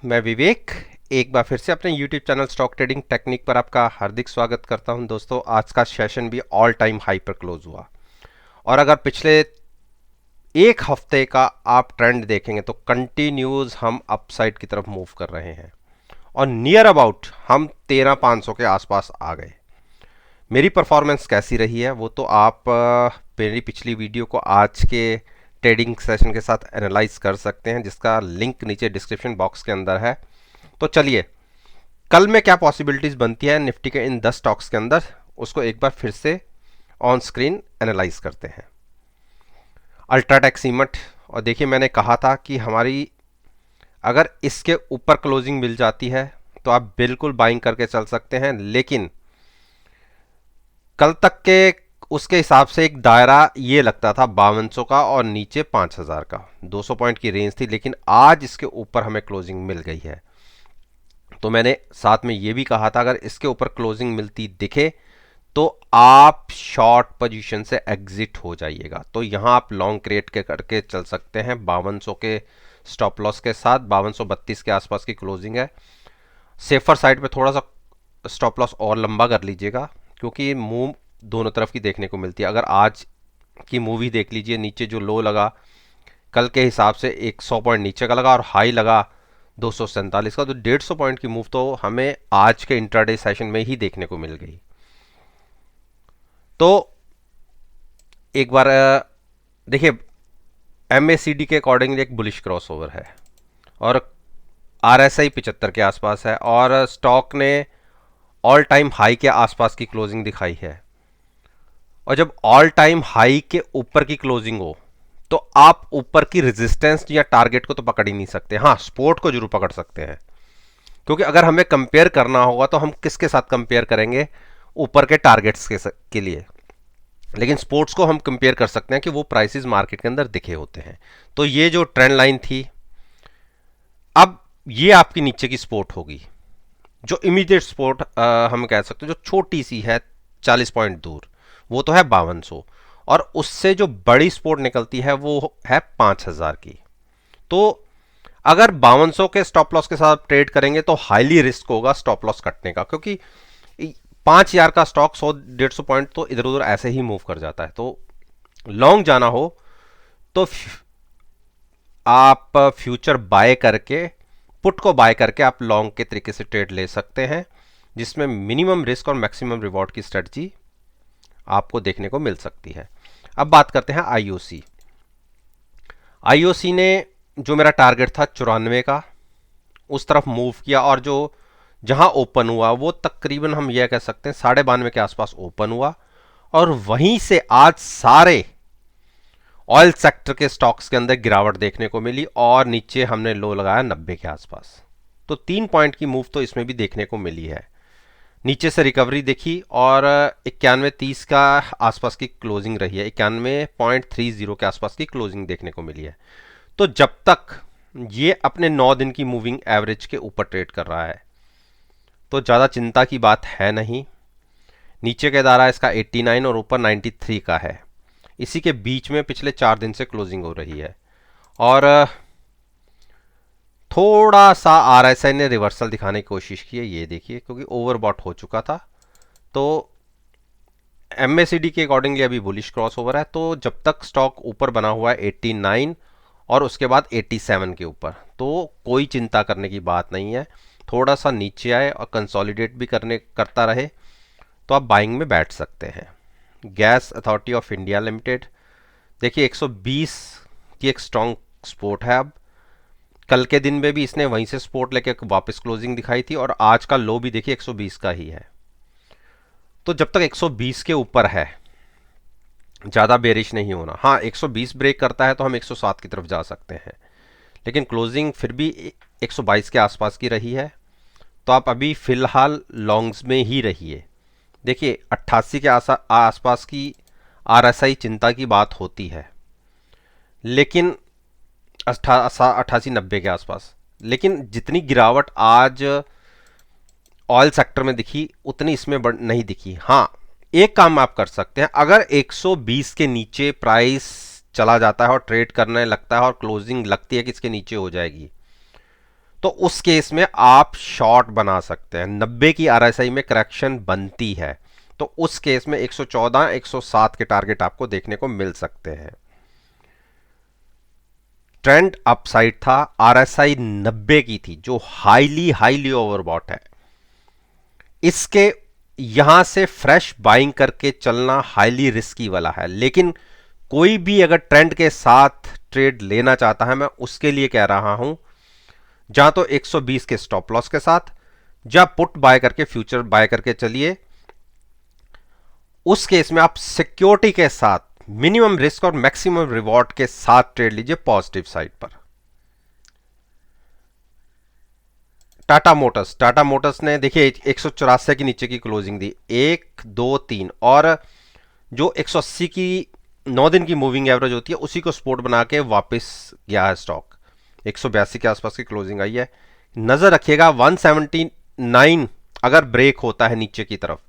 मैं विवेक एक बार फिर से अपने YouTube channel stock trading technique पर आपका हार्दिक स्वागत करता हूं। दोस्तों, आज का सेशन भी ऑल टाइम हाई पर क्लोज हुआ और अगर पिछले एक हफ्ते का आप ट्रेंड देखेंगे तो कंटिन्यूज हम अपसाइड की तरफ मूव कर रहे हैं और नियर अबाउट हम 13,500 के आसपास आ गए। मेरी परफॉर्मेंस कैसी रही है वो तो आप मेरी पिछली वीडियो को आज के ट्रेडिंग सेशन के साथ एनालाइज कर सकते हैं, जिसका लिंक नीचे डिस्क्रिप्शन बॉक्स के अंदर है। तो चलिए, कल में क्या पॉसिबिलिटीज बनती है निफ्टी के इन 10 स्टॉक्स के अंदर, उसको एक बार फिर से ऑन स्क्रीन एनालाइज करते हैं। अल्ट्राटेक सीमेंट, और देखिए मैंने कहा था कि हमारी अगर इसके ऊपर क्लोजिंग मिल जाती है तो आप बिल्कुल बाइंग करके चल सकते हैं, लेकिन कल तक के उसके हिसाब से एक दायरा ये लगता था 5200 का और नीचे 5000 का 200 पॉइंट की रेंज थी, लेकिन आज इसके ऊपर हमें क्लोजिंग मिल गई है। तो मैंने साथ में ये भी कहा था अगर इसके ऊपर क्लोजिंग मिलती दिखे तो आप शॉर्ट पोजीशन से एग्जिट हो जाइएगा। तो यहां आप लॉन्ग क्रिएट के करके चल सकते हैं 5200 के स्टॉप लॉस के साथ। 5232 के आसपास की क्लोजिंग है। सेफर साइड पे थोड़ा सा स्टॉप लॉस और लंबा कर लीजिएगा, क्योंकि मूव दोनों तरफ की देखने को मिलती है। अगर आज की मूवी देख लीजिए, नीचे जो लो लगा कल के हिसाब से 100 पॉइंट नीचे का लगा और हाई लगा 247 का, तो 150 पॉइंट की मूव तो हमें आज के इंट्राडे सेशन में ही देखने को मिल गई। तो एक बार देखिए, एमएसीडी के अकॉर्डिंगली एक बुलिश क्रॉसओवर है और आरएसआई 75 के आसपास है और स्टॉक ने ऑल टाइम हाई के आसपास की क्लोजिंग दिखाई है। और जब ऑल टाइम हाई के ऊपर की क्लोजिंग हो तो आप ऊपर की रेजिस्टेंस या टारगेट को तो पकड़ ही नहीं सकते। हाँ, सपोर्ट को जरूर पकड़ सकते हैं, क्योंकि अगर हमें कंपेयर करना होगा तो हम किसके साथ कंपेयर करेंगे? ऊपर के टारगेट्स के लिए। लेकिन स्पोर्ट्स को हम कंपेयर कर सकते हैं कि वो प्राइसेस मार्केट के अंदर दिखे होते हैं। तो ये जो ट्रेंड लाइन थी, अब ये आपकी नीचे की सपोर्ट होगी। जो इमीडिएट सपोर्ट हम कह सकते हैं जो छोटी सी है 40 पॉइंट दूर, वो तो है 5200, और उससे जो बड़ी सपोर्ट निकलती है वो है 5000 की। तो अगर 5200 के स्टॉप लॉस के साथ ट्रेड करेंगे तो हाईली रिस्क होगा स्टॉप लॉस कटने का, क्योंकि 5000 का स्टॉक 100-150 पॉइंट तो इधर उधर ऐसे ही मूव कर जाता है। तो लॉन्ग जाना हो तो आप फ्यूचर बाय करके, पुट को बाय करके आप लॉन्ग के तरीके से ट्रेड ले सकते हैं, जिसमें मिनिमम रिस्क और मैक्सिमम रिवॉर्ड की स्ट्रेटजी आपको देखने को मिल सकती है। अब बात करते हैं आईओसी। आईओसी ने जो मेरा टारगेट था 94 का, उस तरफ मूव किया और जो जहां ओपन हुआ वो तकरीबन हम यह कह सकते हैं 92 के आसपास ओपन हुआ और वहीं से आज सारे ऑयल सेक्टर के स्टॉक्स के अंदर गिरावट देखने को मिली और नीचे हमने लो लगाया 90 के आसपास। तो 3 पॉइंट की मूव तो इसमें भी देखने को मिली है। नीचे से रिकवरी देखी और 91.30 का आसपास की क्लोजिंग रही है। 91.30 के आसपास की क्लोजिंग देखने को मिली है। तो जब तक ये अपने 9 दिन की मूविंग एवरेज के ऊपर ट्रेड कर रहा है तो ज़्यादा चिंता की बात है नहीं। नीचे का दायरा इसका 89 और ऊपर 93 का है। इसी के बीच में पिछले 4 दिन से क्लोजिंग हो रही है और थोड़ा सा आरएसआई ने रिवर्सल दिखाने की कोशिश की है, ये देखिए, क्योंकि ओवरबॉट हो चुका था। तो एमएसीडी के अकॉर्डिंगली अभी बुलिश क्रॉस ओवर है। तो जब तक स्टॉक ऊपर बना हुआ है 89 और उसके बाद 87 के ऊपर, तो कोई चिंता करने की बात नहीं है। थोड़ा सा नीचे आए और कंसोलिडेट भी करता रहे तो आप बाइंग में बैठ सकते हैं। Gas authority of India limited, देखिए 120 की एक स्ट्रॉन्ग सपोर्ट है। अब कल के दिन में भी इसने वहीं से सपोर्ट लेके वापस क्लोजिंग दिखाई थी और आज का लो भी देखिए 120 का ही है। तो जब तक 120 के ऊपर है ज़्यादा बेरिश नहीं होना। हाँ, 120 ब्रेक करता है तो हम 107 की तरफ जा सकते हैं, लेकिन क्लोजिंग फिर भी 122 के आसपास की रही है। तो आप अभी फिलहाल लॉन्ग्स में ही रहिए। देखिए 88 के आसपास की आरएसआई चिंता की बात होती है, लेकिन 88-90 के आसपास, लेकिन जितनी गिरावट आज ऑयल सेक्टर में दिखी उतनी इसमें नहीं दिखी। हाँ, एक काम आप कर सकते हैं, अगर 120 के नीचे प्राइस चला जाता है और ट्रेड करने लगता है और क्लोजिंग लगती है कि इसके नीचे हो जाएगी, तो तो उस केस में आप शॉर्ट बना सकते हैं। 90 की आरएसआई में करेक्शन बनती है, तो उस केस में 114 107 के टारगेट आपको देखने को मिल सकते हैं। ट्रेंड अपसाइड था, आरएसआई 90 की थी जो हाईली हाईली ओवरबॉट है। इसके यहां से फ्रेश बाइंग करके चलना हाईली रिस्की वाला है, लेकिन कोई भी अगर ट्रेंड के साथ ट्रेड लेना चाहता है, मैं उसके लिए कह रहा हूं जहां तो 120 के स्टॉप लॉस के साथ, जहां पुट बाय करके फ्यूचर बाय करके चलिए। उस केस में आप सिक्योरिटी के साथ मिनिमम रिस्क और मैक्सिमम रिवॉर्ड के साथ ट्रेड लीजिए पॉजिटिव साइड पर। टाटा मोटर्स ने देखिए 184 की नीचे की क्लोजिंग दी, 1 2 3, और जो 180 की 9 दिन की मूविंग एवरेज होती है उसी को सपोर्ट बना के वापस गया है स्टॉक। 182 के आसपास की क्लोजिंग आई है। नजर रखिएगा 179 अगर ब्रेक होता है नीचे की तरफ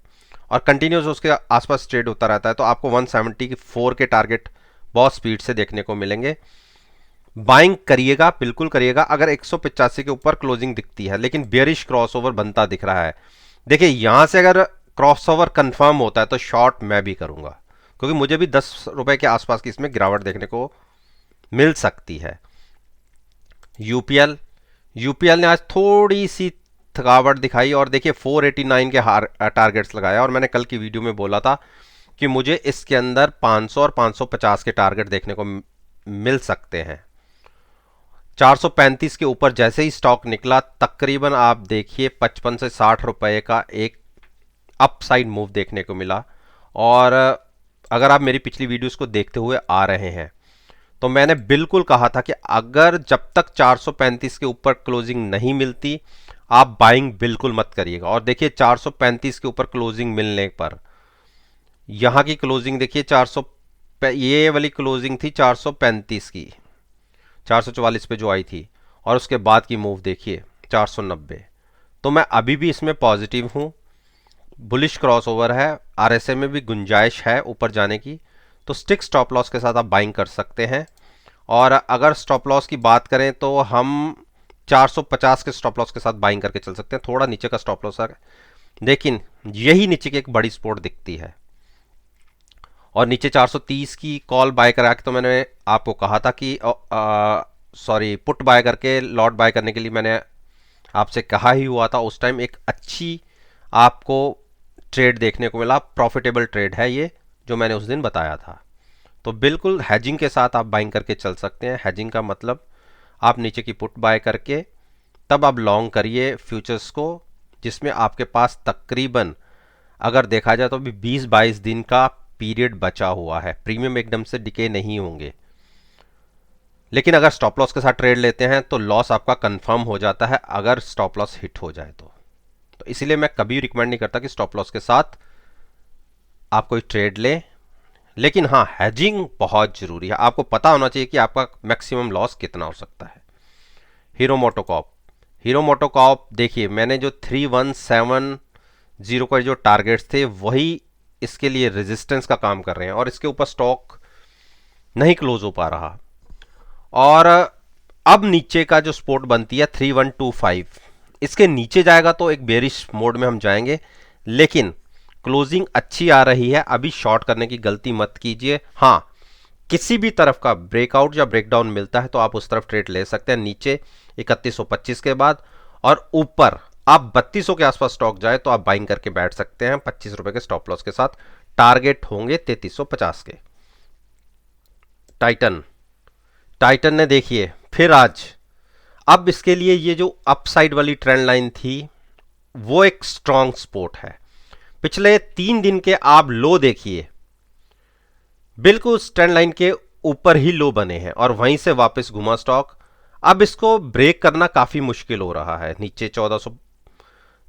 और कंटिन्यूस उसके आसपास ट्रेड होता रहता है, तो आपको 174 के टारगेट बहुत स्पीड से देखने को मिलेंगे। बाइंग करिएगा, बिल्कुल करिएगा अगर 185 के ऊपर क्लोजिंग दिखती है, लेकिन बेयरिश क्रॉसओवर बनता दिख रहा है। देखिए यहां से अगर क्रॉसओवर कंफर्म होता है तो शॉर्ट मैं भी करूंगा, क्योंकि मुझे भी 10 रुपए के आसपास की इसमें गिरावट देखने को मिल सकती है। यूपीएल ने आज थोड़ी सी थकावट दिखाई और देखिए 489 के टारगेट्स लगाया, और मैंने कल की वीडियो में बोला था कि मुझे इसके अंदर 500 और 550 के टारगेट देखने को मिल सकते हैं। 435 के ऊपर जैसे ही स्टॉक निकला, तकरीबन आप देखिए 55 से 60 रुपए का एक अपसाइड मूव देखने को मिला। और अगर आप मेरी पिछली वीडियोस को देखते हुए आ रहे हैं तो मैंने बिल्कुल कहा था कि अगर जब तक 435 के ऊपर क्लोजिंग नहीं मिलती आप बाइंग बिल्कुल मत करिएगा। और देखिए 435 के ऊपर क्लोजिंग मिलने पर यहां की क्लोजिंग देखिए 400, ये वाली क्लोजिंग थी 435 की, 444 पे जो आई थी, और उसके बाद की मूव देखिए 490। तो मैं अभी भी इसमें पॉजिटिव हूं, बुलिश क्रॉसओवर है, आरएसए में भी गुंजाइश है ऊपर जाने की, तो स्टिक स्टॉप लॉस के साथ आप बाइंग कर सकते हैं। और अगर स्टॉप लॉस की बात करें तो हम 450 के स्टॉप लॉस के साथ बाइंग करके चल सकते हैं, थोड़ा नीचे का स्टॉप लॉस है, लेकिन यही नीचे की एक बड़ी सपोर्ट दिखती है। और नीचे 430 की कॉल बाय करा के तो मैंने आपको कहा था कि सॉरी पुट बाय करके लॉट बाय करने के लिए मैंने आपसे कहा ही हुआ था उस टाइम। एक अच्छी आपको ट्रेड देखने को मिला, प्रॉफिटेबल ट्रेड है ये जो मैंने उस दिन बताया था। तो बिल्कुल हैजिंग के साथ आप बाइंग करके चल सकते हैं। हैजिंग का मतलब आप नीचे की पुट बाय करके तब आप लॉन्ग करिए फ्यूचर्स को, जिसमें आपके पास तकरीबन अगर देखा जाए तो अभी 20-22 दिन का पीरियड बचा हुआ है, प्रीमियम एकदम से डिके नहीं होंगे। लेकिन अगर स्टॉप लॉस के साथ ट्रेड लेते हैं तो लॉस आपका कंफर्म हो जाता है अगर स्टॉप लॉस हिट हो जाए तो इसीलिए मैं कभी रिकमेंड नहीं करता कि स्टॉप लॉस के साथ आप कोई ट्रेड लें। लेकिन हाँ, हैजिंग बहुत जरूरी है, आपको पता होना चाहिए कि आपका मैक्सिमम लॉस कितना हो सकता है। हीरो मोटोकॉर्प देखिए मैंने जो 3170 का जो टारगेट्स थे वही इसके लिए रेजिस्टेंस का काम कर रहे हैं, और इसके ऊपर स्टॉक नहीं क्लोज हो पा रहा। और अब नीचे का जो सपोर्ट बनती है 3125, इसके नीचे जाएगा तो एक बेरिश मोड में हम जाएंगे, लेकिन क्लोजिंग अच्छी आ रही है, अभी शॉर्ट करने की गलती मत कीजिए। हाँ, किसी भी तरफ का ब्रेकआउट या ब्रेकडाउन मिलता है तो आप उस तरफ ट्रेड ले सकते हैं, नीचे 3125 के बाद, और ऊपर आप 3200 के आसपास स्टॉक जाए तो आप बाइंग करके बैठ सकते हैं 25 रुपए के स्टॉप लॉस के साथ। टारगेट होंगे 3350 के। टाइटन ने देखिए फिर आज, अब इसके लिए ये जो अपसाइड वाली ट्रेंड लाइन थी वो एक स्ट्रॉन्ग सपोर्ट है। पिछले 3 दिन के आप लो देखिए, बिल्कुल ट्रेंड लाइन के ऊपर ही लो बने हैं और वहीं से वापस घुमा स्टॉक। अब इसको ब्रेक करना काफी मुश्किल हो रहा है। नीचे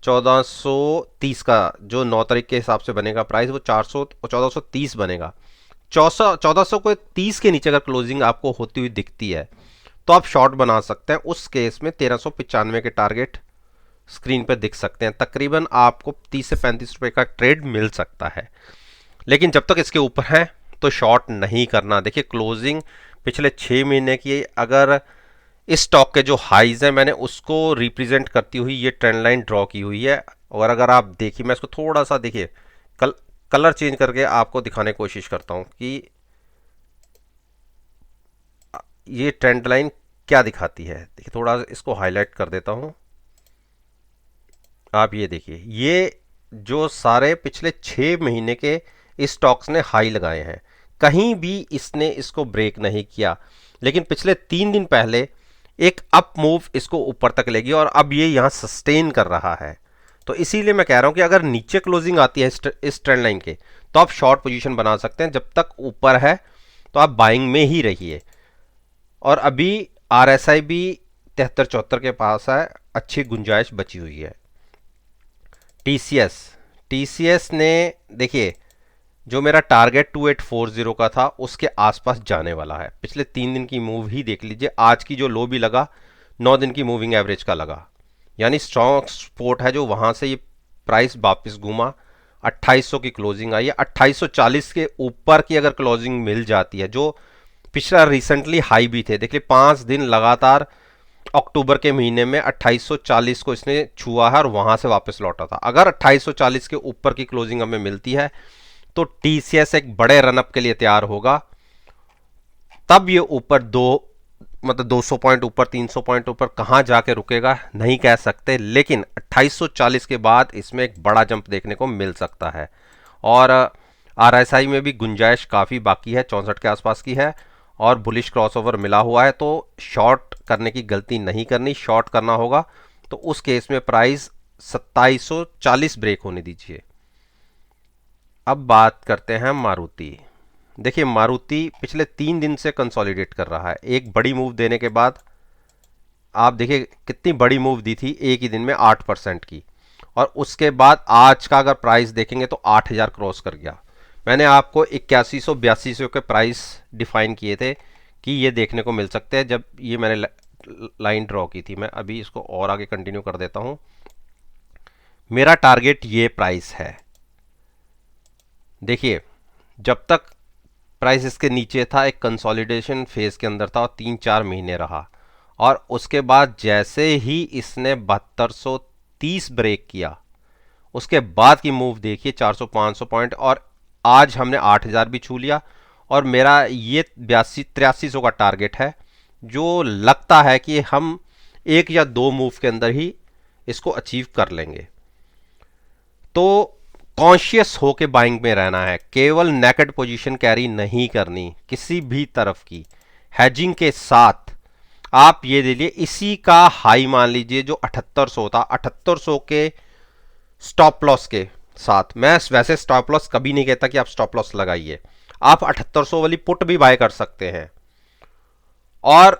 1430 का जो 9 तारीख के हिसाब से बनेगा प्राइस, वो 1430 बनेगा। 1400 को 30 के नीचे अगर क्लोजिंग आपको होती हुई दिखती है तो आप शॉर्ट बना सकते हैं। उस केस में 1395 के टारगेट स्क्रीन पर दिख सकते हैं, तकरीबन आपको 30 से 35 रुपए का ट्रेड मिल सकता है। लेकिन जब तक इसके ऊपर है तो शॉर्ट नहीं करना। देखिए क्लोजिंग पिछले 6 महीने की अगर इस स्टॉक के जो हाईज हैं मैंने उसको रिप्रेजेंट करती हुई ये ट्रेंड लाइन ड्रॉ की हुई है। और अगर आप देखिए, मैं इसको थोड़ा सा देखिए कलर चेंज करके आपको दिखाने की कोशिश करता हूं कि ये ट्रेंड लाइन क्या दिखाती है। देखिए थोड़ा इसको हाईलाइट कर देता हूं। आप ये देखिए, ये जो सारे पिछले 6 महीने के इस स्टॉक्स ने हाई लगाए हैं, कहीं भी इसने इसको ब्रेक नहीं किया। लेकिन पिछले 3 दिन पहले एक अप मूव इसको ऊपर तक लेगी और अब ये यहाँ सस्टेन कर रहा है। तो इसीलिए मैं कह रहा हूं कि अगर नीचे क्लोजिंग आती है इस ट्रेंड लाइन के, तो आप शॉर्ट पोजीशन बना सकते हैं। जब तक ऊपर है तो आप बाइंग में ही रहिए। और अभी RSI भी 73-74 के पास है, अच्छी गुंजाइश बची हुई है। टीसीएस ने देखिए, जो मेरा टारगेट 2840 का था उसके आसपास जाने वाला है। पिछले 3 दिन की मूव ही देख लीजिए, आज की जो लो भी लगा 9 दिन की मूविंग एवरेज का लगा, यानी स्ट्रॉन्ग सपोर्ट है। जो वहां से ये प्राइस वापस घूमा, 2800 की क्लोजिंग आई है। 2840 के ऊपर की अगर क्लोजिंग मिल जाती है, जो पिछला रिसेंटली हाई भी थे, देखिए 5 दिन लगातार अक्टूबर के महीने में 2840 को इसने छुआ है और वहां से वापस लौटा था। अगर 2840 के ऊपर की क्लोजिंग हमें मिलती है तो टीसीएस एक बड़े रनअप के लिए तैयार होगा। तब ये ऊपर 200 पॉइंट ऊपर, 300 पॉइंट ऊपर कहां जाके रुकेगा नहीं कह सकते, लेकिन 2840 के बाद इसमें एक बड़ा जंप देखने को मिल सकता है। और RSI में भी गुंजाइश काफी बाकी है, 64 के आसपास की है और बुलिश क्रॉसओवर मिला हुआ है। तो शॉर्ट करने की गलती नहीं करनी, शॉर्ट करना होगा तो उस केस में प्राइस 2740 ब्रेक होने दीजिए। अब बात करते हैं मारुति। देखिए मारुति पिछले 3 दिन से कंसोलिडेट कर रहा है। एक बड़ी मूव देने के बाद आप देखिए कितनी बड़ी मूव दी थी एक ही दिन में, 8% की। और उसके बाद आज का अगर प्राइस देखेंगे तो 8000 क्रॉस कर गया। मैंने आपको 8100-8200 के प्राइस डिफाइन किए थे कि ये देखने को मिल सकते हैं जब ये मैंने लाइन ड्रॉ की थी। मैं अभी इसको और आगे कंटिन्यू कर देता हूं। मेरा टारगेट ये प्राइस है। देखिए जब तक प्राइस इसके नीचे था, एक कंसोलिडेशन फेज के अंदर था और 3-4 महीने रहा, और उसके बाद जैसे ही इसने 7230 ब्रेक किया, उसके बाद की मूव देखिए 400-500 पॉइंट, और आज हमने 8000 भी छू लिया। और मेरा ये 8300 का टारगेट है, जो लगता है कि हम 1 या 2 मूव के अंदर ही इसको अचीव कर लेंगे। तो कॉन्शियस होके बाइंग में रहना है, केवल नेकेड पोजीशन कैरी नहीं करनी किसी भी तरफ की। हैजिंग के साथ आप ये ले लिए, इसी का हाई मान लीजिए जो 7800 था, 7800 के स्टॉप लॉस के साथ। मैं वैसे स्टॉप लॉस कभी नहीं कहता कि आप स्टॉप लॉस लगाइए, आप 7800 वाली पुट भी बाय कर सकते हैं और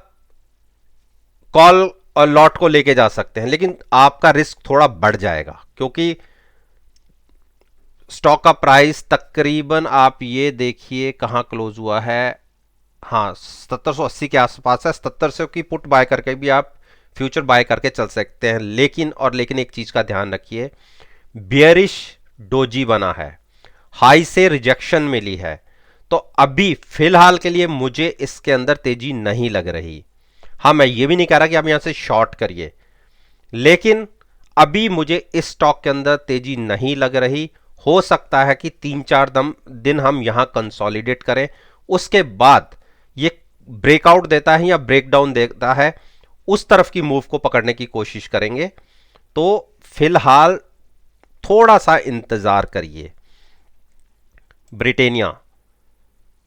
कॉल और लॉट को लेके जा सकते हैं, लेकिन आपका रिस्क थोड़ा बढ़ जाएगा क्योंकि स्टॉक का प्राइस तकरीबन आप ये देखिए कहां क्लोज हुआ है, हाँ 7780 के आसपास है। 7700 की पुट बाय करके भी आप फ्यूचर बाय करके चल सकते हैं। लेकिन एक चीज का ध्यान रखिए, बियरिश डोजी बना है, हाई से रिजेक्शन मिली है, तो अभी फिलहाल के लिए मुझे इसके अंदर तेजी नहीं लग रही। हाँ मैं ये भी नहीं कह रहा कि आप यहां से शॉर्ट करिए, लेकिन अभी मुझे इस स्टॉक के अंदर तेजी नहीं लग रही। हो सकता है कि 3-4 दिन हम यहां कंसोलिडेट करें, उसके बाद ये ब्रेकआउट देता है या ब्रेकडाउन देता है, उस तरफ की मूव को पकड़ने की कोशिश करेंगे। तो फिलहाल थोड़ा सा इंतजार करिए।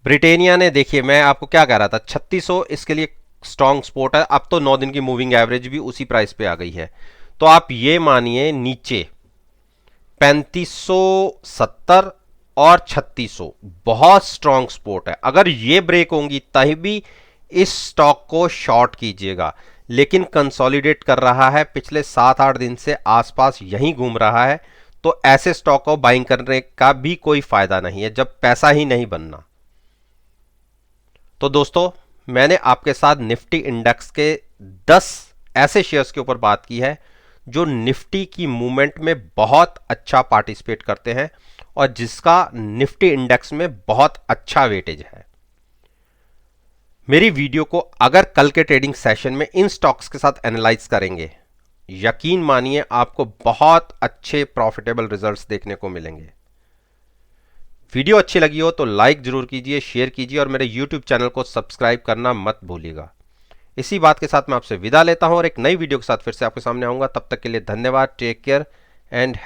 ब्रिटेनिया ने देखिए, मैं आपको क्या कह रहा था, 3600 इसके लिए स्ट्रॉन्ग सपोर्ट है। अब तो 9 दिन की मूविंग एवरेज भी उसी प्राइस पे आ गई है, तो आप ये मानिए नीचे 3570 और 3600 बहुत स्ट्रॉन्ग सपोर्ट है। अगर ये ब्रेक होंगी तभी इस स्टॉक को शॉर्ट कीजिएगा, लेकिन कंसोलिडेट कर रहा है, पिछले 7-8 दिन से आसपास यहीं घूम रहा है, तो ऐसे स्टॉक को बाइंग करने का भी कोई फायदा नहीं है जब पैसा ही नहीं बनना। तो दोस्तों मैंने आपके साथ निफ्टी इंडेक्स के 10 ऐसे शेयर्स के ऊपर बात की है जो निफ्टी की मूवमेंट में बहुत अच्छा पार्टिसिपेट करते हैं और जिसका निफ्टी इंडेक्स में बहुत अच्छा वेटेज है। मेरी वीडियो को अगर कल के ट्रेडिंग सेशन में इन स्टॉक्स के साथ एनालाइज करेंगे, यकीन मानिए आपको बहुत अच्छे प्रॉफिटेबल रिजल्ट्स देखने को मिलेंगे। वीडियो अच्छी लगी हो तो लाइक जरूर कीजिए, शेयर कीजिए और मेरे यूट्यूब चैनल को सब्सक्राइब करना मत भूलिएगा। इसी बात के साथ मैं आपसे विदा लेता हूं और एक नई वीडियो के साथ फिर से आपके सामने आऊंगा। तब तक के लिए धन्यवाद। Take care and